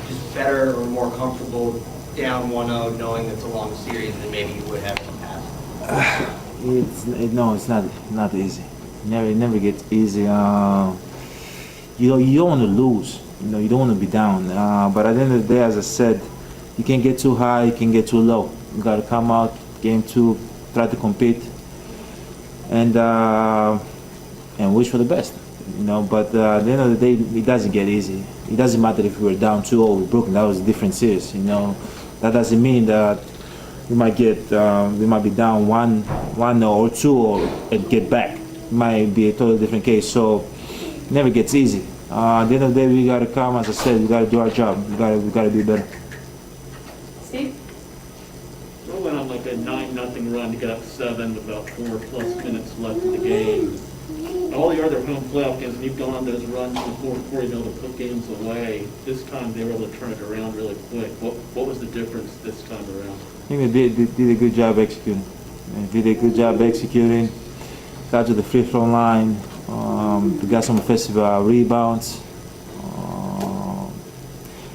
just better or more comfortable down 1-0 knowing it's a long series than maybe you would have in the past. It's not easy. It never gets easy. You don't want to lose. You don't want to be down. But at the end of the day, as I said, you can't get too high, you can't get too low. You got to come out game 2, try to compete, and wish for the best. But at the end of the day, it doesn't get easy. It doesn't matter if we were down 2-0 with Brooklyn. That was a different series. That doesn't mean that we might be down 1-0 or 2-0 and get back. It might be a totally different case. So it never gets easy. At the end of the day, we got to come. As I said, we got to do our job. We got to be better. Steve? We went on like a 9-0 run to get up 7 with about 4+ minutes left in the game. All the other home playoff games, and you've gone on those runs before you've been able to put games away. This time they were able to turn it around really quick. What was the difference this time around? I think they did a good job executing. Got to the free throw line. We got some offensive rebounds.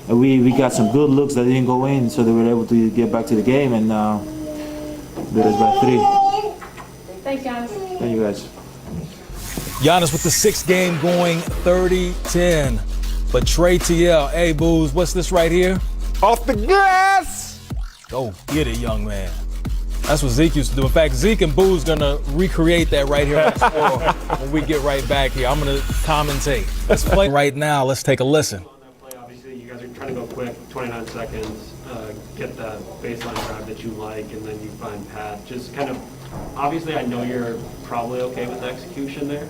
And we got some good looks that didn't go in, so they were able to get back to the game and beat us by 3. Thanks, guys. Thank you, guys. Giannis with the 6th game going 30-10. But Trae TL, hey, Booz, what's this right here? Off the glass! Go get it, young man. That's what Zeke used to do. In fact, Zeke and Booz gonna recreate that right here on the floor when we get right back here. I'm gonna commentate. Let's play right now. Let's take a listen. Obviously, you guys are trying to go quick, 29 seconds, get that baseline drive that you like, and then you find Pat. Just kind of, obviously, I know you're probably okay with the execution there,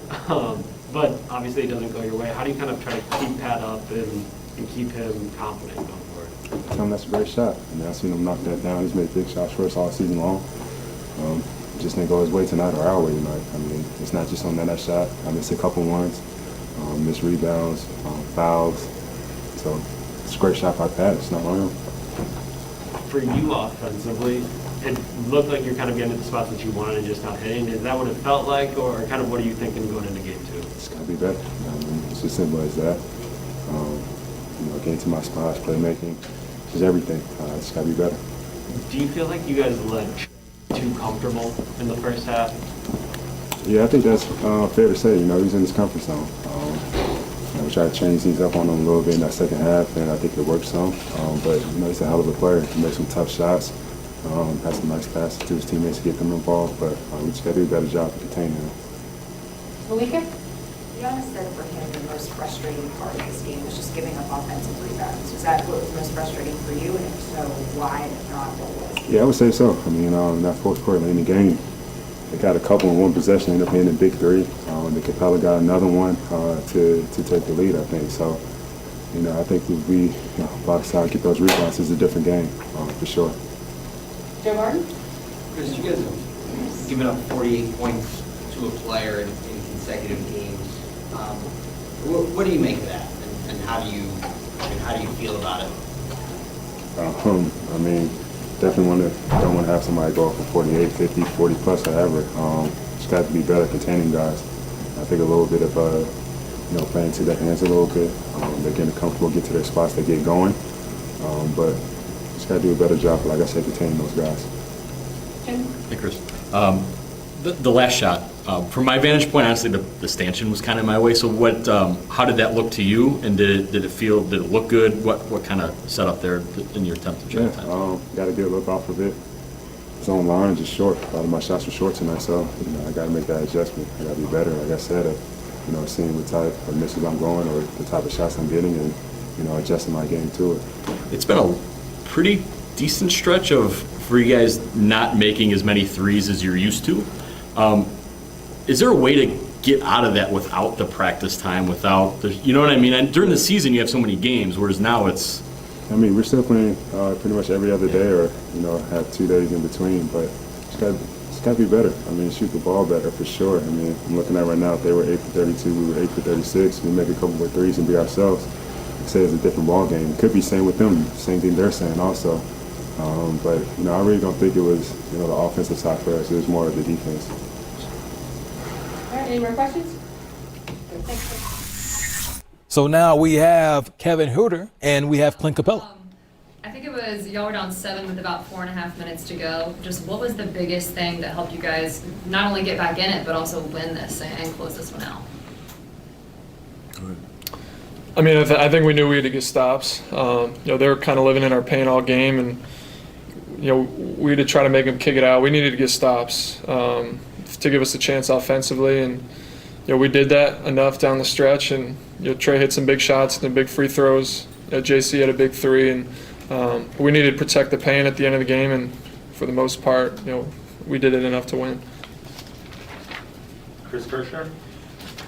but obviously it doesn't go your way. How do you kind of try to keep Pat up and keep him confident going forward? That's a great shot. I've seen him knock that down. He's made big shots for us all season long. Just didn't go his way tonight or our way tonight. It's not just on that shot. I missed a couple ones, missed rebounds, fouls. So it's a great shot by Pat. It's not on him. For you offensively, it looked like you're kind of getting to the spots that you wanted and just not hitting. Is that what it felt like, or kind of what are you thinking going into game 2? It's got to be better. It's as simple as that. Getting to my spots, playmaking, just everything. It's got to be better. Do you feel like you guys let too comfortable in the first half? Yeah, I think that's fair to say. He's in his comfort zone. We tried to change things up on him a little bit in that second half, and I think it worked some. But he's a hell of a player. He makes some tough shots, has some nice passes to his teammates to get them involved. But we just got to do a better job of containing him. Malika? Giannis said for him the most frustrating part of this game was just giving up offensive rebounds. Was that what was most frustrating for you? And if so, why? And if not, what was it? Yeah, I would say so. In that fourth quarter late in the game, they got a couple in one possession, ended up hitting a big 3. The Capella got another one to take the lead, I think. So, I think if we box out, get those rebounds, it's a different game, for sure. Joe Martin? Chris, you guys have given up 48 points to a player in consecutive games. What do you make of that, and how do you I mean, how do you feel about it? I mean, definitely don't want to have somebody go off for 48, 50, 40 plus, whatever. Just got to be better containing guys. I think a little bit of, playing to their hands a little bit. They're getting comfortable, get to their spots, they get going. But just got to do a better job, like I said, containing those guys. Hey, Chris. The last shot, from my vantage point, honestly, the stanchion was kind of my way. So how did that look to you? And did it look good? What kind of setup there in your attempt to try time? Got to get a look off of it. It's on line, just short. A lot of my shots were short tonight, so I got to make that adjustment. I got to be better, like I said, seeing what type of misses I'm going or the type of shots I'm getting, and adjusting my game to it. It's been a pretty decent stretch for you guys not making as many threes as you're used to. Is there a way to get out of that without the practice time, without the, you know what I mean? And during the season, you have so many games, whereas now it's. I mean, we're still playing pretty much every other day, or have 2 days in between. But it's got to be better. I mean, shoot the ball better for sure. I mean, I'm looking at right now. If they were 8 for 32, we were 8 for 36. We make a couple more threes and be ourselves. I'd say it's a different ball game. Could be same with them. Same thing they're saying also. But I really don't think it was the offensive side for us. It was more of the defense. All right, any more questions? Good, thanks. So now we have Kevin Huerter and we have Clint Capella. I think it was y'all were down 7 with about 4.5 minutes to go. Just what was the biggest thing that helped you guys not only get back in it, but also win this and close this one out? I mean, I think we knew we had to get stops. They were kind of living in our pain all game, and we had to try to make them kick it out. We needed to get stops to give us a chance offensively, and we did that enough down the stretch. And Trae hit some big shots and big free throws. JC had a big 3, and we needed to protect the paint at the end of the game. And for the most part, we did it enough to win. Chris Kirschner?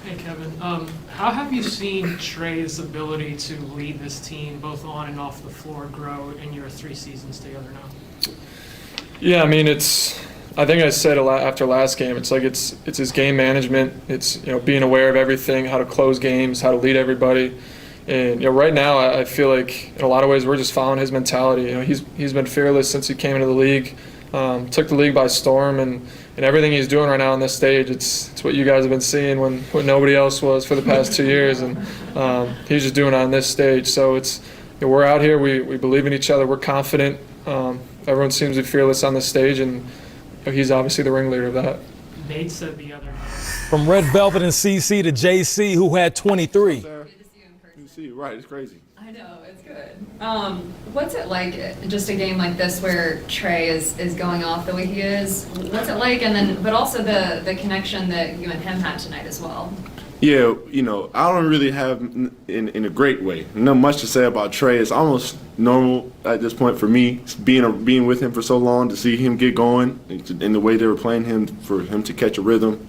Hey, Kevin. How have you seen Trae's ability to lead this team, both on and off the floor, grow in your 3 seasons together now? Yeah, I mean, I think I said after last game, it's his game management. It's being aware of everything, how to close games, how to lead everybody. And right now, I feel like in a lot of ways we're just following his mentality. He's been fearless since he came into the league. Took the league by storm, and everything he's doing right now on this stage, it's what you guys have been seeing when nobody else was for the past 2 years, and he's just doing it on this stage. So we're out here, we believe in each other, we're confident. Everyone seems to be fearless on this stage, and he's obviously the ringleader of that. Nate said the other. From Red Velvet and CC to JC, who had 23. Good to see you in person. You see, right? It's crazy. I know, it's good. What's it like, just a game like this where Trae is going off the way he is? What's it like, but also the connection that you and him had tonight as well? Yeah, I don't really have, in a great way, not much to say about Trae. It's almost normal at this point for me, being with him for so long, to see him get going, and the way they were playing him, for him to catch a rhythm.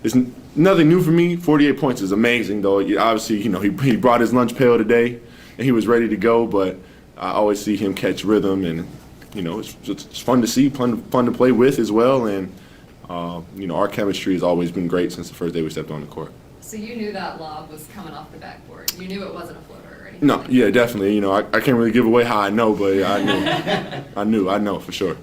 It's nothing new for me. 48 points is amazing, though. Obviously, he brought his lunch pail today, and he was ready to go, but I always see him catch rhythm, and, it's fun to see, fun to play with as well, and our chemistry has always been great since the first day we stepped on the court. So you knew that lob was coming off the backboard. You knew it wasn't a floater or anything? No, yeah, definitely. I can't really give away how I know, but I knew. I know for sure.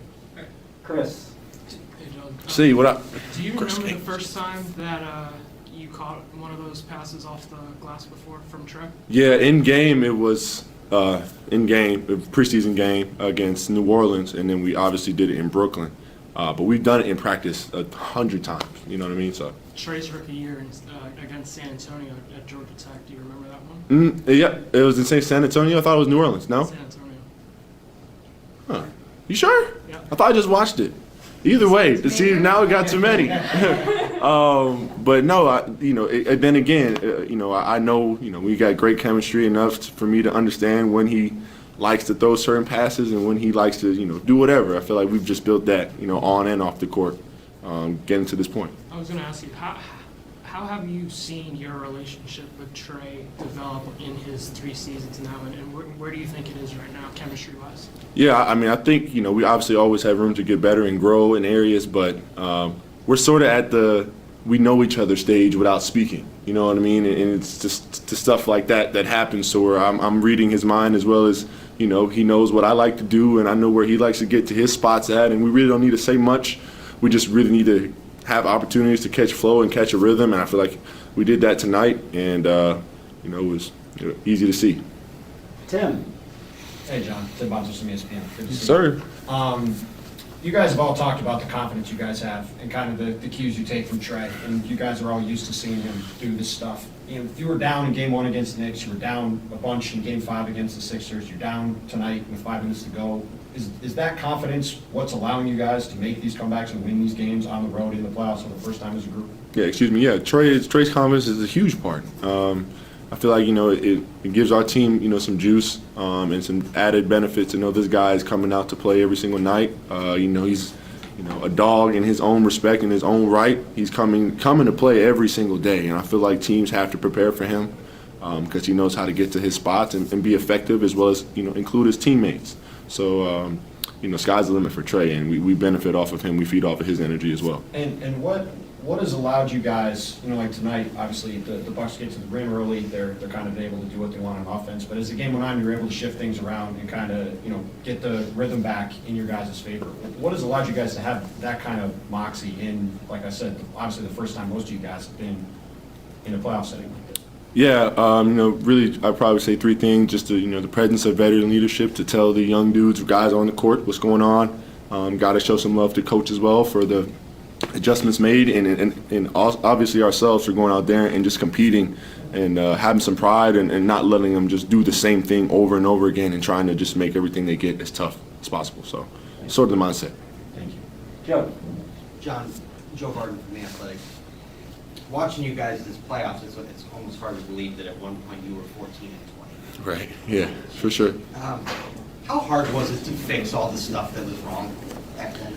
Chris. Hey, John. See, what up? Do you remember the first time that you caught one of those passes off the glass before from Trae? Yeah, in game it was preseason game against New Orleans, and then we obviously did it in Brooklyn. But we've done it in practice 100 times. You know what I mean? So. Trae's rookie year against San Antonio at Georgia Tech. Do you remember that one? Yeah, it was in San Antonio. I thought it was New Orleans. No. San Antonio. Huh? You sure? Yeah. I thought I just watched it. Either way, see, now we got too many. But no, then again, I know, we got great chemistry enough for me to understand when he likes to throw certain passes and when he likes to, do whatever. I feel like we've just built that, on and off the court, getting to this point. I was going to ask you, how have you seen your relationship with Trae develop in his 3 seasons now, and where do you think it is right now, chemistry-wise? Yeah, I mean, I think, we obviously always have room to get better and grow in areas, but we're sort of at the we know each other's stage without speaking. You know what I mean? And it's just the stuff like that that happens. So where I'm reading his mind as well as, you know, he knows what I like to do and I know where he likes to get to his spots at. And we really don't need to say much. We just really need to have opportunities to catch flow and catch a rhythm. And I feel like we did that tonight. And, you know, it was easy to see. Tim. Hey, John. Tim Bontes from ESPN. Good to see Sir. you. You guys have all talked about the confidence you guys have and kind of the cues you take from Trae, and you guys are all used to seeing him do this stuff. You know, if you were down in Game 1 against the Knicks, you were down a bunch in Game 5 against the Sixers, you're down tonight with 5 minutes to go. Is that confidence what's allowing you guys to make these comebacks and win these games on the road in the playoffs for the first time as a group? Yeah, excuse me. Yeah, Trae's confidence is a huge part. I feel like, you know, it gives our team, you know, some juice and some added benefits to know this guy is coming out to play every single night. You know, he's, you know, a dog in his own respect, in his own right. He's coming to play every single day, and I feel like teams have to prepare for him because he knows how to get to his spots and be effective as well as, you know, include his teammates. So, you know, sky's the limit for Trae, and we benefit off of him. We feed off of his energy as well. And what has allowed you guys, you know, like tonight, obviously the Bucks get to the rim early, they're kind of able to do what they want on offense, but as the game went on, you're able to shift things around and kind of, you know, get the rhythm back in your guys' favor. What has allowed you guys to have that kind of moxie in, like I said, obviously the first time most of you guys have been in a playoff setting like this? Yeah, you know, really, I'd probably say 3 things. Just you know, the presence of veteran leadership to tell the young dudes, guys on the court, what's going on. Got to show some love to coach as well for the adjustments made, and obviously ourselves for going out there and just competing and having some pride and not letting them just do the same thing over and over again and trying to just make everything they get as tough as possible. So, sort of the mindset. Thank you. Joe. John, Joe Barton from The Athletic. Watching you guys this playoffs, it's almost hard to believe that at one point you were 14 and 20. Right. Yeah, for sure. How hard was it to fix all the stuff that was wrong back then?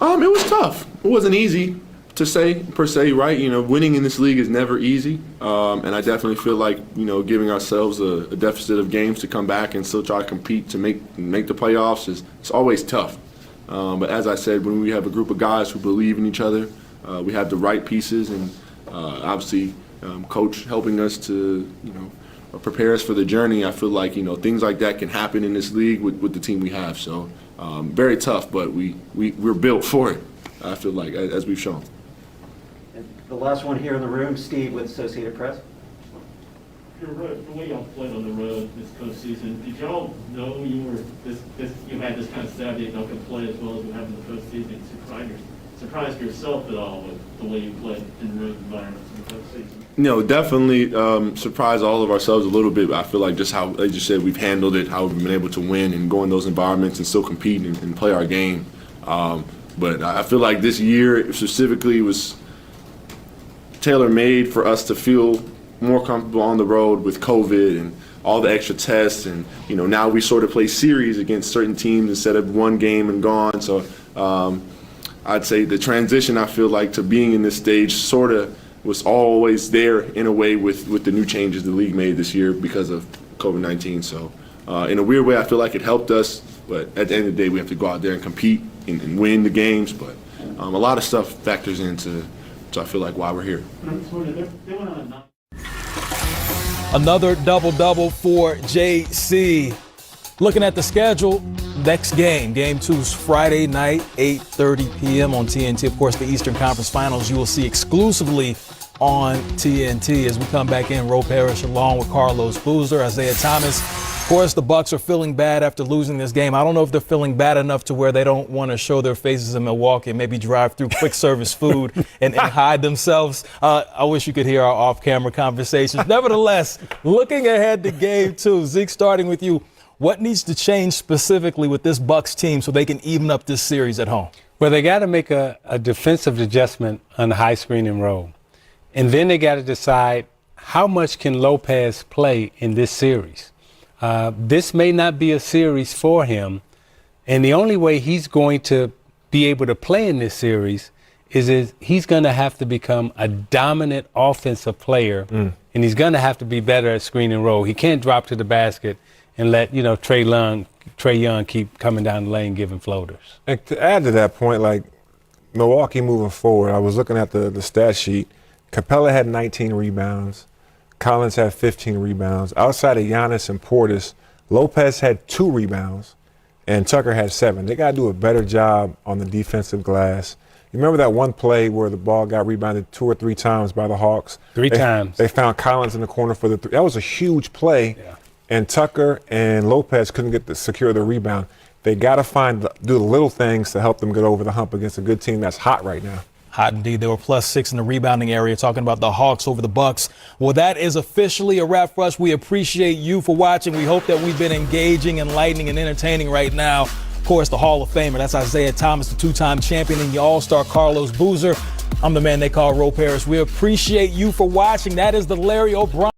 It was tough. It wasn't easy to say, per se, right? You know, winning in this league is never easy. And I definitely feel like, you know, giving ourselves a deficit of games to come back and still try to compete to make the playoffs it's always tough. But as I said, when we have a group of guys who believe in each other, we have the right pieces, and obviously coach helping us to, you know, prepare us for the journey. I feel like, you know, things like that can happen in this league with the team we have. So very tough, but we're built for it, I feel like, as we've shown. The last one here in the room, Steve with Associated Press. The way y'all played on the road this postseason, did y'all know you had this kind of savvy and y'all could play as well as you have in the postseason? Surprised yourself at all with the way you played in road environments in the postseason? No, definitely surprised all of ourselves a little bit. I feel like just how, like you said, we've handled it, how we've been able to win and go in those environments and still compete and play our game. But I feel like this year specifically was tailor-made for us to feel more comfortable on the road with COVID and all the extra tests. And, you know, now we sort of play series against certain teams instead of one game and gone. So I'd say the transition, I feel like, to being in this stage sort of was always there in a way with the new changes the league made this year because of COVID-19. So in a weird way, I feel like it helped us. But at the end of the day, we have to go out there and compete and win the games. But a lot of stuff factors into, so I feel like, why we're here. Another double-double for JC. Looking at the schedule, next game, Game 2 is Friday night, 8:30 p.m. on TNT. Of course, the Eastern Conference Finals you will see exclusively on TNT. As we come back in, Ro Parrish along with Carlos Boozer, Isaiah Thomas. Of course, the Bucks are feeling bad after losing this game. I don't know if they're feeling bad enough to where they don't want to show their faces in Milwaukee and maybe drive through quick service food and hide themselves. I wish you could hear our off-camera conversations. Nevertheless, looking ahead to Game 2, Zeke, starting with you. What needs to change specifically with this Bucks team so they can even up this series at home? Well, they got to make a defensive adjustment on the high screen and roll. And then they got to decide how much can Lopez play in this series. This may not be a series for him. And the only way he's going to be able to play in this series is he's going to have to become a dominant offensive player. And he's going to have to be better at screen and roll. He can't drop to the basket and let, you know, Trae Young keep coming down the lane giving floaters. And to add to that point, like, Milwaukee moving forward, I was looking at the stat sheet. Capella had 19 rebounds. Collins had 15 rebounds. Outside of Giannis and Portis, Lopez had 2 rebounds, and Tucker had 7. They got to do a better job on the defensive glass. You remember that one play where the ball got rebounded 2 or 3 times by the Hawks? 3 times. They found Collins in the corner for the 3. That was a huge play, and Tucker and Lopez couldn't get to secure the rebound. They got to do the little things to help them get over the hump against a good team that's hot right now. Hot indeed. They were +6 in the rebounding area, talking about the Hawks over the Bucks. Well, that is officially a wrap for us. We appreciate you for watching. We hope that we've been engaging, enlightening, and entertaining right now. Of course, the Hall of Famer, that's ISIAH Thomas, the 2-time champion, and the All-Star Carlos Boozer. I'm the man they call Ro Paris. We appreciate you for watching. That is the Larry O'Brien.